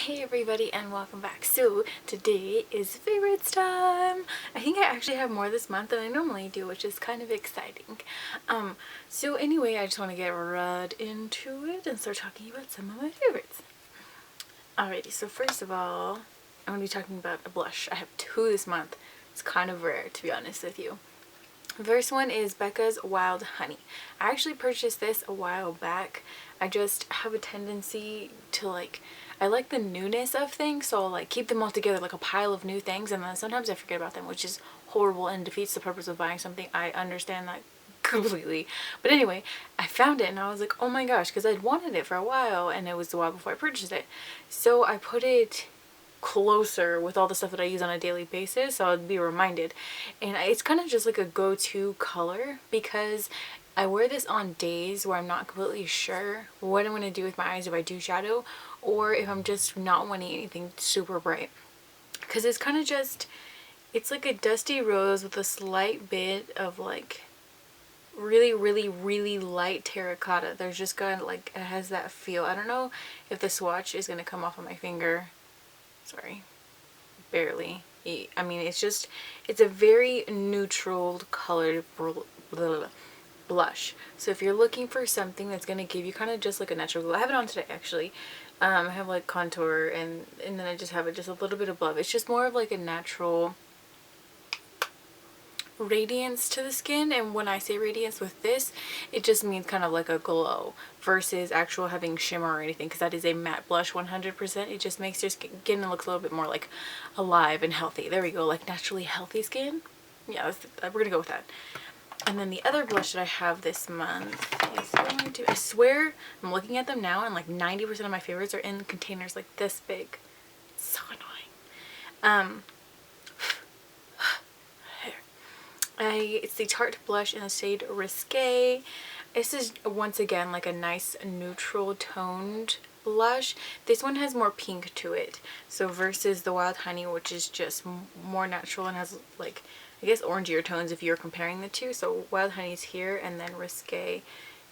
Hey everybody and welcome back. So today is favorites time. I think I actually have more this month than I normally do, which is kind of exciting. So anyway, I just want to get right into it and start talking about some of my favorites. Alrighty, so first of all, I'm going to be talking about a blush. I have two this month. It's kind of rare, to be honest with you. The first one is Becca's Wild Honey. I actually purchased this a while back. I just have a tendency to I like the newness of things, so I'll keep them all together like a pile of new things, and then sometimes I forget about them, which is horrible and defeats the purpose of buying something. I understand that completely. But anyway, I found it and I was like, oh my gosh, because I'd wanted it for a while and it was a while before I purchased it. So I put it closer with all the stuff that I use on a daily basis, so I'd be reminded. And it's kind of just like a go-to color because I wear this on days where I'm not completely sure what I'm going to do with my eyes if I do shadow, or if I'm just not wanting anything super bright. Because it's kind of just, it's like a dusty rose with a slight bit of really light terracotta. There's just kind of it has that feel. I don't know if the swatch is going to come off on my finger. Sorry, barely. I mean, it's a very neutral colored blush. So if you're looking for something that's going to give you kind of just like a natural glow, I have it on today actually. I have like contour and then I just have it just a little bit above. It's just more of like a natural radiance to the skin, and when I say radiance with this, it just means kind of like a glow versus actual having shimmer or anything, because that is a matte blush 100%. It just makes your skin look a little bit more like alive and healthy. There we go, like naturally healthy skin. Yeah, we're gonna go with that. And then the other blush that I have this month is going to, I swear I'm looking at them now and like 90% of my favorites are in containers like this big. It's so annoying. It's the Tarte blush in the shade Risque. This is once again like a nice neutral toned blush. This one has more pink to it, so versus the Wild Honey, which is just more natural and has like, I guess, orangier tones if you're comparing the two. So Wild Honey's here and then Risque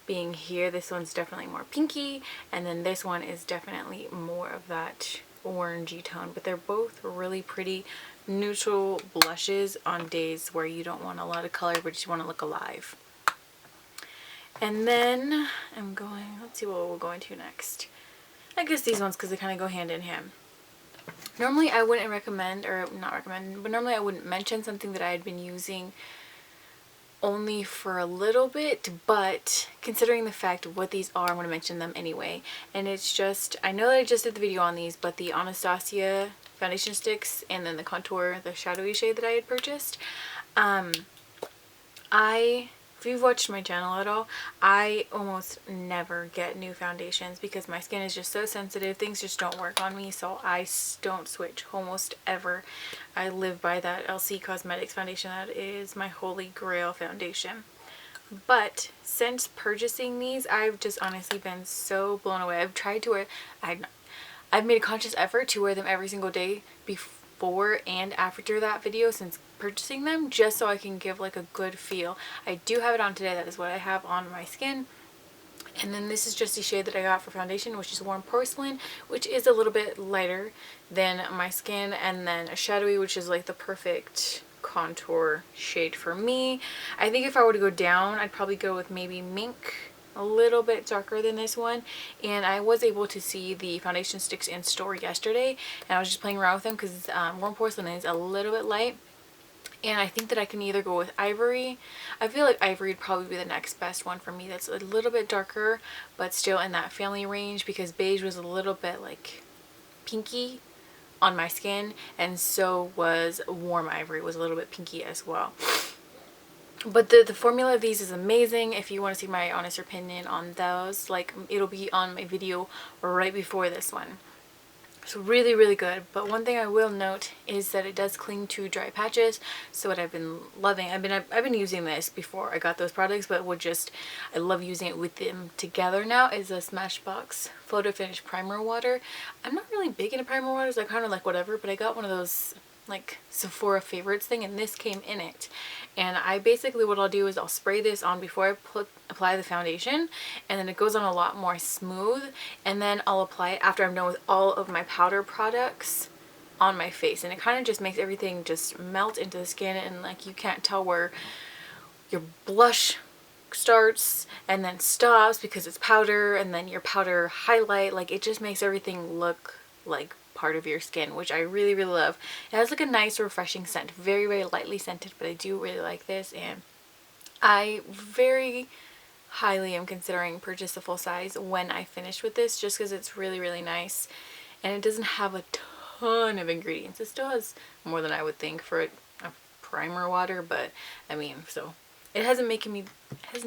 being here. This one's definitely more pinky, and then this one is definitely more of that orangey tone, but they're both really pretty neutral blushes on days where you don't want a lot of color but just want to look alive. And then let's see what we'll go into next. I guess these ones, because they kind of go hand in hand. Normally I wouldn't recommend, or not recommend, but normally I wouldn't mention something that I had been using only for a little bit, but considering the fact of what these are, I'm going to mention them anyway. And it's just, I know that I just did the video on these, but the Anastasia foundation sticks and then the contour, the shadowy shade that I had purchased. If you've watched my channel at all, I almost never get new foundations because my skin is just so sensitive. Things just don't work on me, so I don't switch almost ever. I live by that LC Cosmetics foundation. That is my holy grail foundation. But since purchasing these, I've just honestly been so blown away. I've tried to wear, I've made a conscious effort to wear them every single day before and after that video since purchasing them, just so I can give like a good feel. I do have it on today. That is what I have on my skin. And then this is just the shade that I got for foundation, which is Warm Porcelain, which is a little bit lighter than my skin. And then a Shadowy, which is like the perfect contour shade for me. I think if I were to go down, I'd probably go with maybe Mink, a little bit darker than this one. And I was able to see the foundation sticks in store yesterday, and I was just playing around with them because Warm Porcelain is a little bit light. And I think that I can either go with Ivory. I feel like Ivory would probably be the next best one for me. That's a little bit darker, but still in that family range, because beige was a little bit like pinky on my skin, and so was Warm Ivory, was a little bit pinky as well. But the formula of these is amazing. If you want to see my honest opinion on those, it'll be on my video right before this one. So really good. But one thing I will note is that it does cling to dry patches. So what I've been loving, I've been using this before I got those products, but I love using it with them together now, is a Smashbox Photo Finish Primer Water. I'm not really big into primer waters. I kind of like whatever, but I got one of those like Sephora favorites thing, and this came in it. And I basically, what I'll do is I'll spray this on before I apply the foundation, and then it goes on a lot more smooth, and then I'll apply it after I'm done with all of my powder products on my face, and it kind of just makes everything just melt into the skin, and like you can't tell where your blush starts and then stops because it's powder, and then your powder highlight, like it just makes everything look like part of your skin, which I really love. It has like a nice refreshing scent, very lightly scented, but I do really like this, and I very highly am considering purchase a full size when I finish with this, just because it's really nice, and it doesn't have a ton of ingredients. It still has more than I would think for a primer water, but I mean, so it hasn't making me, I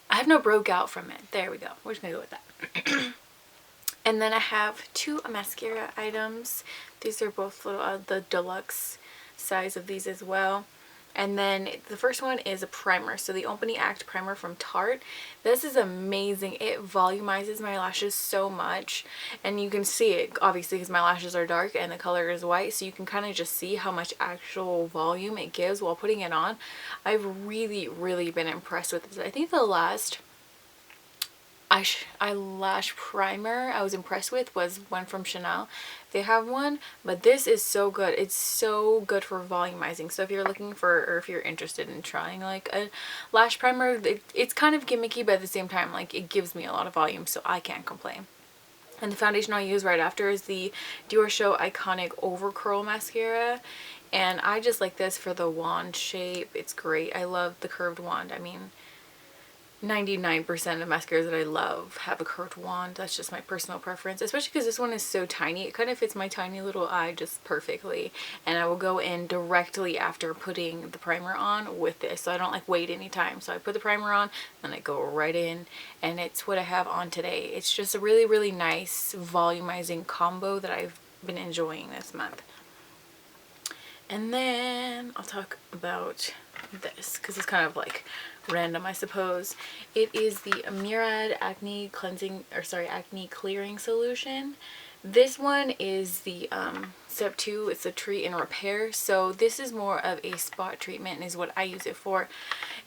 have no broke out from it. There we go. We're just gonna go with that. And then I have two mascara items. These are both little, the deluxe size of these as well. And then the first one is a primer. So the Opening Act primer from Tarte. This is amazing. It volumizes my lashes so much. And you can see it, obviously, because my lashes are dark and the color is white. So you can kind of just see how much actual volume it gives while putting it on. I've really been impressed with this. I think the last eyelash primer I was impressed with was one from Chanel. They have one, but this is so good. It's so good for volumizing. So if you're looking for, or if you're interested in trying like a lash primer, it's kind of gimmicky, but at the same time, like it gives me a lot of volume, so I can't complain. And the foundation I use right after is the Diorshow Iconic Overcurl Mascara. And I just like this for the wand shape. It's great. I love the curved wand. I mean, 99% of mascaras that I love have a curved wand. That's just my personal preference, especially because this one is so tiny. It kind of fits my tiny little eye just perfectly, and I will go in directly after putting the primer on with this, so I don't like wait any time. So I put the primer on, then I go right in, and it's what I have on today. It's just a really nice volumizing combo that I've been enjoying this month. And then I'll talk about this because it's kind of like random, I suppose. It is the Murad Acne Clearing Solution. This one is the step 2. It's a treat and repair. So this is more of a spot treatment and is what I use it for.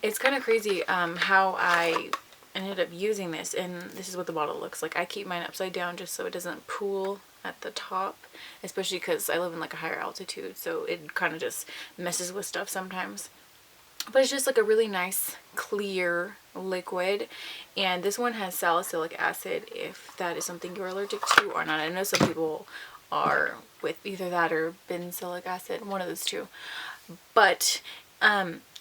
It's kind of crazy how I ended up using this, and this is what the bottle looks like. I keep mine upside down just so it doesn't pool at the top, especially because I live in like a higher altitude, so it kind of just messes with stuff sometimes. But it's just like a really nice clear liquid, and this one has salicylic acid if that is something you're allergic to or not. I know some people are with either that or benzoic acid, one of those two. But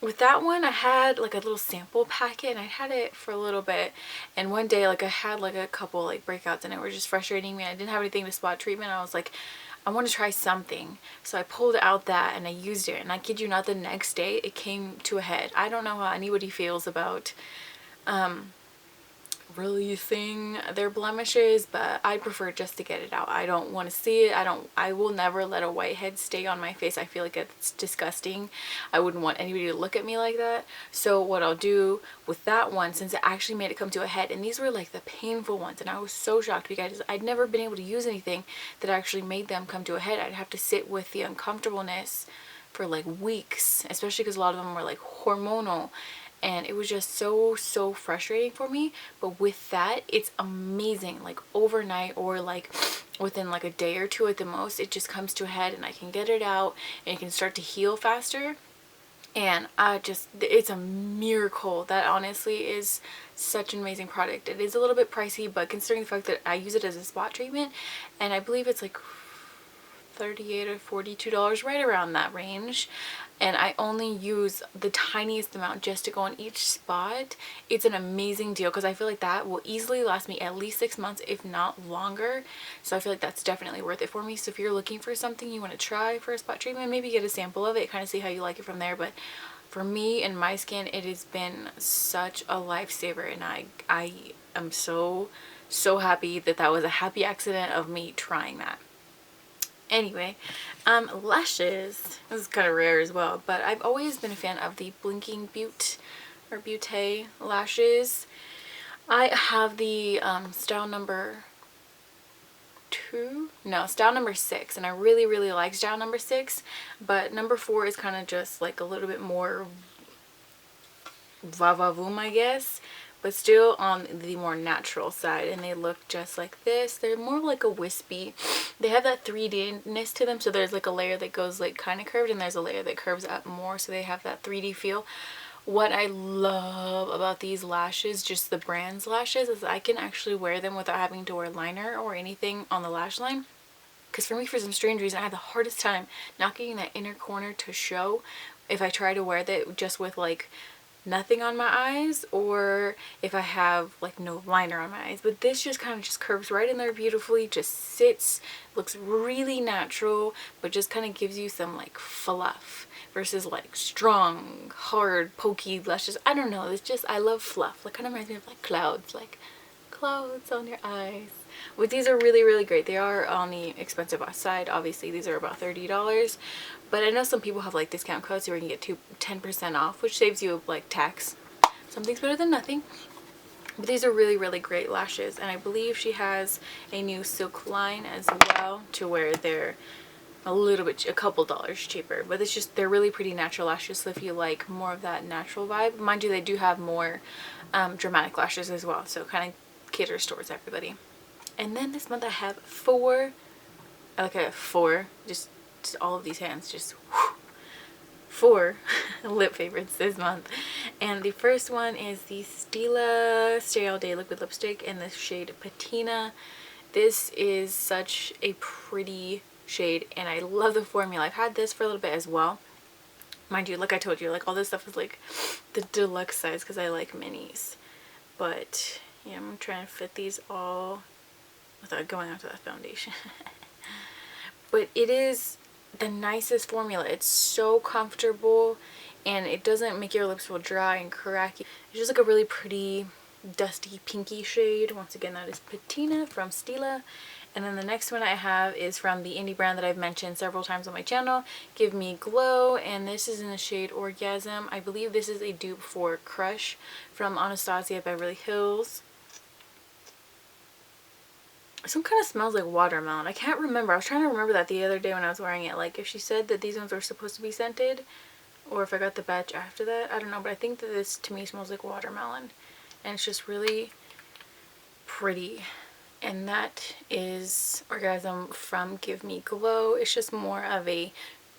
with that one, I had like a little sample packet, and I had it for a little bit, and one day like I had like a couple like breakouts and it were just frustrating me. I didn't have anything to spot treatment. I was like, I want to try something, so I pulled out that and I used it, and I kid you not, the next day it came to a head. I don't know how anybody feels about releasing their blemishes, but I prefer just to get it out. I don't want to see it. I will never let a whitehead stay on my face. I feel like it's disgusting. I wouldn't want anybody to look at me like that. So what I'll do with that one, since it actually made it come to a head, and these were like the painful ones, and I was so shocked because I'd never been able to use anything that actually made them come to a head. I'd have to sit with the uncomfortableness for like weeks, especially because a lot of them were like hormonal, and it was just so frustrating for me. But with that, it's amazing. Like overnight or like within like a day or two at the most, it just comes to a head, and I can get it out and it can start to heal faster. And it's a miracle. That honestly is such an amazing product. It is a little bit pricey, but considering the fact that I use it as a spot treatment, and I believe it's like $38 or $42, right around that range, and I only use the tiniest amount just to go on each spot, it's an amazing deal, because I feel like that will easily last me at least 6 months, if not longer. So I feel like that's definitely worth it for me. So if you're looking for something you want to try for a spot treatment, maybe get a sample of it, kind of see how you like it from there. But for me and my skin, it has been such a lifesaver, and I am so happy that that was a happy accident of me trying that. Anyway, lashes. This is kind of rare as well, but I've always been a fan of the blinking Beaute or Beaute lashes. I have the style number 2. No, style number 6, and I really, really like style number 6, but number 4 is kind of just like a little bit more va-va-voom, I guess, but still on the more natural side, and they look just like this. They're more like a wispy. They have that 3D-ness to them, so there's like a layer that goes like kind of curved, and there's a layer that curves up more, so they have that 3D feel. What I love about these lashes, just the brand's lashes, is I can actually wear them without having to wear liner or anything on the lash line. Because for me, for some strange reason, I have the hardest time not getting that inner corner to show if I try to wear that just with like nothing on my eyes, or if I have like no liner on my eyes. But this just kind of just curves right in there beautifully, just sits, looks really natural, but just kind of gives you some like fluff versus like strong, hard, pokey lashes. I don't know, it's just, I love fluff. Like kind of reminds me of like clouds on your eyes. But these are really, really great. They are on the expensive side. Obviously, these are about $30. But I know some people have like discount codes where you can get 10% off, which saves you like tax. Something's better than nothing. But these are really, really great lashes. And I believe she has a new silk line as well, to where they're a couple dollars cheaper. But it's just, they're really pretty natural lashes. So if you like more of that natural vibe, mind you, they do have more dramatic lashes as well. So it kind of caters towards everybody. And then this month I have 4, just all of these hands, just whew, 4 lip favorites this month. And the first one is the Stila Stay All Day Liquid Lipstick in the shade Patina. This is such a pretty shade, and I love the formula. I've had this for a little bit as well. Mind you, like I told you, like all this stuff is like the deluxe size because I like minis. But yeah, I'm trying to fit these all without going onto that foundation. But it is the nicest formula. It's so comfortable, and it doesn't make your lips feel dry and cracky. It's just like a really pretty dusty pinky shade. Once again, that is Patina from Stila. And then the next one I have is from the indie brand that I've mentioned several times on my channel, Give Me Glow, and this is in the shade Orgasm. I believe this is a dupe for Crush from Anastasia Beverly Hills. Some kind of smells like watermelon. I can't remember. I was trying to remember that the other day when I was wearing it. Like if she said that these ones were supposed to be scented, or if I got the batch after that. I don't know, but I think that this to me smells like watermelon. And it's just really pretty. And that is Orgasm from Give Me Glow. It's just more of a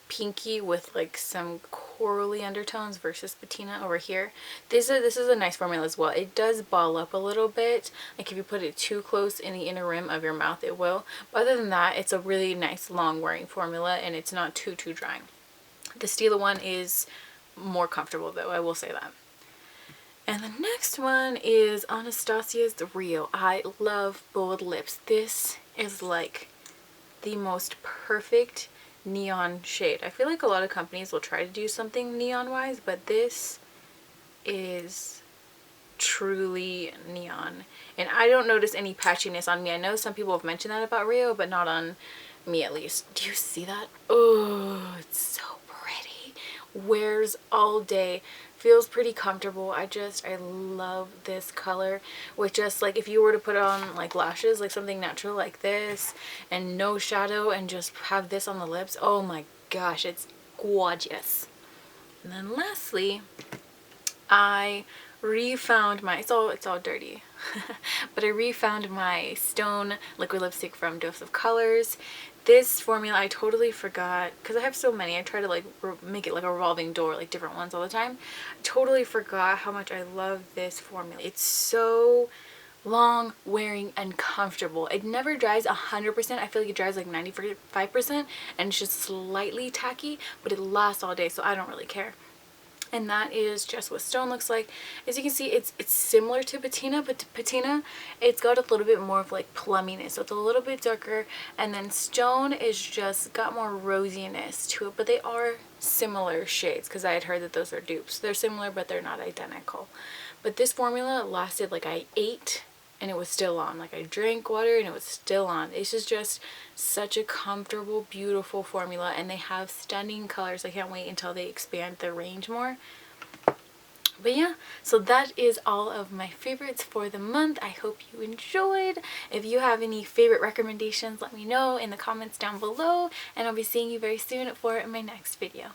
pinky with like some corally undertones versus Patina over here. This is a nice formula as well. It does ball up a little bit. Like if you put it too close in the inner rim of your mouth, it will. But other than that, it's a really nice long wearing formula, and it's not too drying. The Stila one is more comfortable though, I will say that. And the next one is Anastasia's Rio. I love bold lips. This is like the most perfect neon shade. I feel like a lot of companies will try to do something neon wise, but this is truly neon. And I don't notice any patchiness on me. I know some people have mentioned that about Rio, but not on me at least. Do you see that? Oh, it's so pretty. Wears all day. Feels pretty comfortable. I love this color with just like, if you were to put on like lashes, like something natural like this and no shadow, and just have this on the lips, oh my gosh, it's gorgeous. And then lastly, I refound my, it's all dirty but I refound my Stone liquid lipstick from Dose of Colors. This formula I totally forgot, because I have so many. I try to like make it like a revolving door, like different ones all the time. I totally forgot how much I love this formula. It's so long wearing and comfortable. It never dries 100%. I feel like it dries like 95%, and it's just slightly tacky, but it lasts all day, so I don't really care. And that is just what Stone looks like. As you can see, it's similar to Patina, but to Patina, it's got a little bit more of like plumminess, so it's a little bit darker. And then Stone is just got more rosiness to it, but they are similar shades, because I had heard that those are dupes. They're similar, but they're not identical. But this formula lasted like I ate and it was still on. Like I drank water and it was still on. This is just such a comfortable, beautiful formula, and they have stunning colors. I can't wait until they expand their range more. But yeah, so that is all of my favorites for the month. I hope you enjoyed. If you have any favorite recommendations, let me know in the comments down below, and I'll be seeing you very soon for my next video.